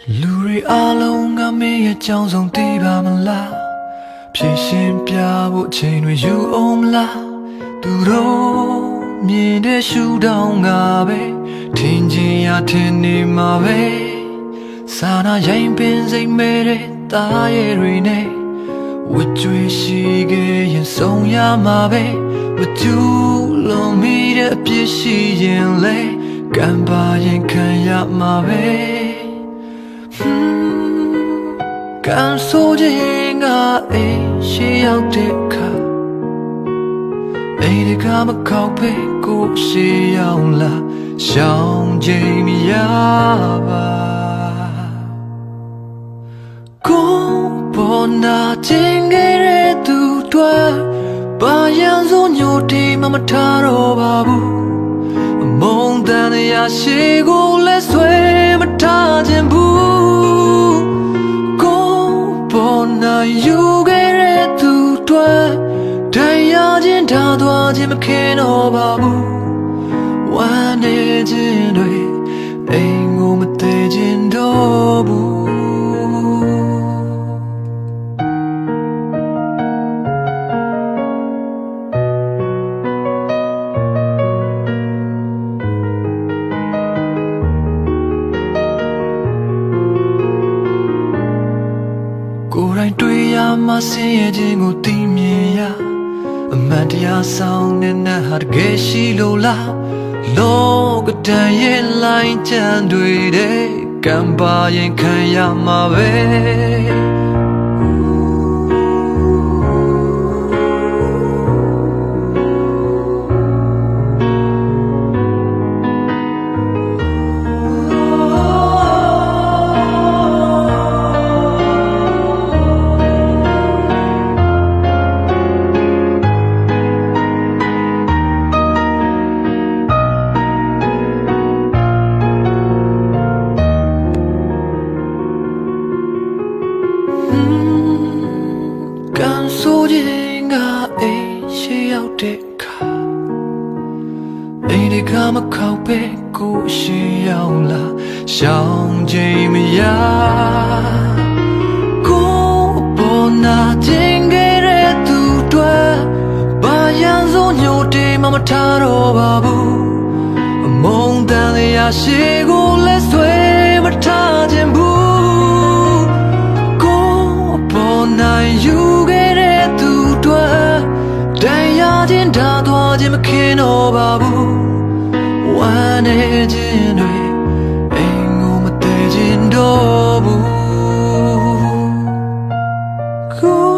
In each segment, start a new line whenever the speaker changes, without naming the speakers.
လူတွေအားလုံးကမင်းရဲ့ကြောင်းဆုံးသိပါမလားဖြည့်ရှင်ပြဖို့အချိန်တွေယူအောင်မလားသူတို့မြင်တဲ့ရှူတောင်းကပဲထင်ချင်းရထင်နေမှာပဲစာနာရင်ပင်စိတ်မဲတဲ့တာရဲ့တွေနဲ့ဝကြွေရှိခဲ့ရင်ဆုံးရမှာပဲမကျူလုံးမိတဲ့အပြစ်ရှိရင်လေကံပါရင်ခံရမှာပဲကန်ဆိုခြင်းကအိမ်ရှိရောက်တဲ့အခါအိမ်ကမကောက်ပဲကိုရှိရောက်လာရှောင်းချိန်မရပါကိုပေါ်နာခြင်းခဲ့တဲ့သူတွေဘာရန်စုံညိုတီမမထားတော့ပါဘူးအမုန်းတန်ရာရှိကိုလည်းဆွဲမထားခြင်းဘူးပေါ်နာယူခဲ့တဲ့သူတွေတရားချင်းထားသွားခြင်းမခင်တော့ပါဘူးဝမ်းနေခြင်းတွေအိမ်ကိုမသေးခြင်းတော့ဘူးကိုယ်တိုင်တွေ့ရမှဆင်းရဲခြင်းကိုသိမြင်ရအမှန်တရားဆောင်တဲ့နတ်ဟာတကယ်ရှိလို့လားလောကတန်ရဲ့လိုင်းချမ်းတွေတဲ့ကံပါရင်ခံရမှာပဲကန်ဆိုခြင်းကအိမ်ရှိရောက်တဲ့အခါအိမ်ကမခောက်ပဲကိုရှိရောက်လာရှောင်းချိန်မရကိုပေါ်နာခြင်းခဲ့တဲ့သူတွေဘာရန်စုံညိုတီမမထားတော့ပါဘူးအမုန်းတန်ရာရှိကိုလည်းဆွဲမထားခြင်းဘူးကိုပေါ်နာယူတရားချင်းထားသွားခြင်းမခင်တော့ပါဘူးဝမ်းနေခြင်းတွေအိမ်ကိုမသေးခြင်းတော့ဘူးကို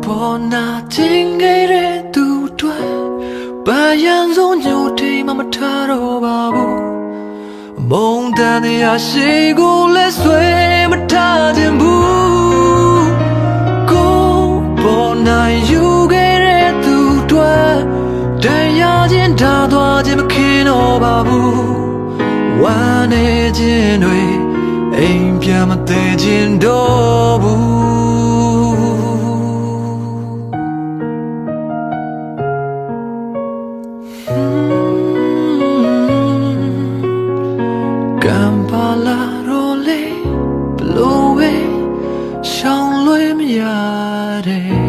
ပေါ်နာခြင်းခဲ့တဲ့သူတွေဘာရန်စုံညိုတီမမထားတော့ပါဘူးအမုန်းတန်ရာရှိကိုလည်းဆွဲမထားခြင်းဘူးကိုပေါ်နာယူတရားချင်းထားသွားခြင်းမခင်တော့ပါဘူးဝမ်းနေခြင်းတွေအိမ်ပြန်မသေးခြင်းတော့ဘူးကံပါလာတော့လေဘလို့ပဲရှောင်းလွှဲမရတဲ့